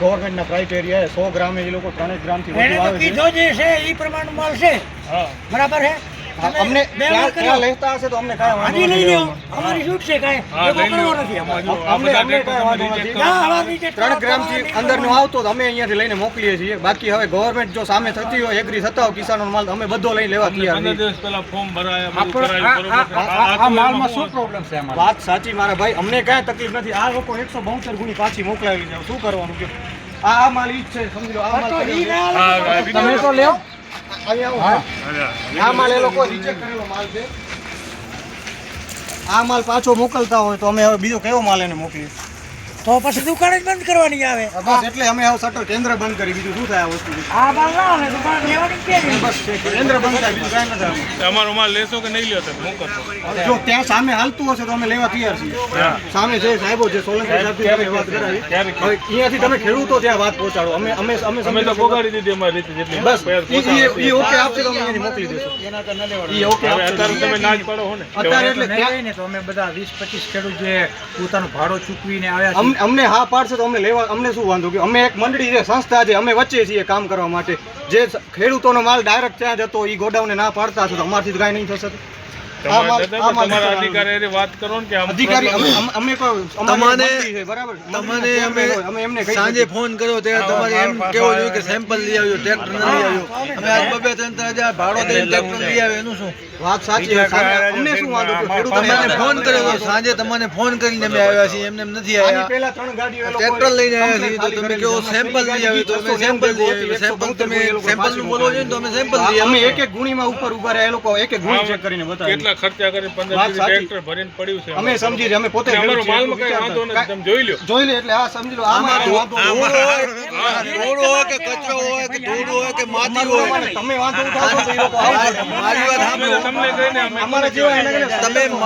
ગવર્મેન્ટના criteria 100 ગ્રામે એ લોકો 3 ગ્રામથી વધુ આવે છે. કીધો જે છે એ પ્રમાણનો માલ છે. બરાબર છે. અમને ત્યાં લેતા હશે તો અમને કાંઈ વાંધો હજી નથી. લઈ લો, અમારી છૂટ છે, કાંઈ કરવો નથી. અમને કાંઈ વાંધો નથી. 3 ગ્રામથી અંદરનો આવતો તો અમે અહીંયાથી લઈને મોકલીએ છીએ. બાકી હવે ગવર્મેન્ટ જો સામે થતી હોય એગ્રી થતા હોય કિસાનોનો માલ અમે બધો લઈને લેવા તૈયાર છીએ. 15 દિવસ પહેલા ફોર્મ ભરાયા આ માલમાં શું પ્રોબ્લેમ છે? વાત સાચી મારા ભાઈ, અમને કાંઈ તકલીફ નથી. આ લોકો 172 ગુણી પાછી મોકલાવી જાય, શું કરવાનું કે આ માલ ઈ જ છે, સમજી લો. આ માલ તમે તો લેવો. અહીંયા આ માલ એ લોકો રિજેક્ટ કરેલો માલ છે. આ માલ પાછો મોકલતા હોય તો અમે હવે બીજો કયો માલ એને મોકલીએ? તો પછી દુકાન જ બંધ કરવાની આવે. બસ એટલે અમે હવે શટર કેન્દ્ર બંધ કરી, બીજું શું થાય આ વસ્તુ? આ માલ ના આવે દુકાન લેવાની કેવી? બસ કેન્દ્ર બંધ થાય, બીજું કાંઈ નથી આવે. અમારો માલ લેશો કે નહીં લ્યો તમે મોકલશો? જો ત્યાં સામે હાલતું હશે તો અમે લેવા તૈયાર છીએ. સામે જે સાહેબો છે સોલંકી સાહેબથી અમે વાત કરાવી. હવે અહીંયાથી તમે ખેડૂતો ત્યાં વાત પહોંચાડો. અમે તો પોગાડી દીધી અમારી રીતે જેટલી બસ ઈ ઓકે આપશે તો અમે અહીંયાથી મોકલી દઈશું. ઈ ઓકે હવે આપશે અત્યારે તમે ના જ પાડો હો ને. અત્યારે એટલે નહીં હોય ને તો અમે બધા 20-25 ખેડૂત જે પોતાનું ભાડો ચૂકવીને આવ્યા છે. અમને હા પાડશે તો અમને લેવા, અમને શું વાંધો કે અમે એક મંડળી છે, સંસ્થા છે, અમે વચ્ચે છીએ કામ કરવા માટે. જે ખેડૂતોનો માલ ડાયરેક્ટ ત્યાં જતો એ ગોડાઉનને ના પાડતા હશે તો અમારથી તો કાંઈ નહીં થશે. તમારા અધિકારી વાત કરો ને કે આમ અધિકારી અમે અમે એમને સાંજે ફોન કર્યો ત્યારે તમારે એમ કેવું જોઈએ કે સેમ્પલ લઈ આવ્યો, ટ્રેક્ટર ન લઈ આવ્યો. અમે આજ 2-3 ભાડો દઈને ટ્રેક્ટર લઈ આવે એનું શું? વાત સાચી છે. અમને શું વાંધો કે ખેડૂતોને તમને ફોન કર્યો હતો સાંજે, તમને ફોન કરીને અમે આવ્યા છીએ, એમને નથી આની આવ્યા. પહેલા 3 ગાડીઓ એ લોકોએ ટ્રેક્ટર લઈને આવ્યા છીએ તો ખાલી તમે કરી કેવો દીધી. સેમ્પલ લઈ આવ્યો તો અમે સેમ્પલ લઈ આવ્યો. સેમ્પલ તમે સેમ્પલનું બોલો છો ને તો અમે સેમ્પલ લઈ અમે આવ્યા. એક એક ગુણીમાં ઉપર ઉભા રહ્યા, એ લોકો એક એક ગુણી ચેક કરીને બતાવે. કેટલા ખર્ચા કરી 15 વાત દિવસ સાચી. ટ્રેક્ટર ભરીને પડ્યું છે. અમે સમજી રહ્યા, અમે પોતે અમારો ખેડૂત છીએ, માલમાં કઈ વાંધો નથી, તમે જોઈ લો. જોઈ લે એટલે આ સમજી લો. આમાં ધૂળ હોય કે કચરો હોય કે ધૂળ હોય કે માટી હોય, તમે વાંધો ઉઠાવો તો એ લોકો આવે. મારી વાત સાંભળો. તમને કહીને અમે અમારા જેવા એને તમે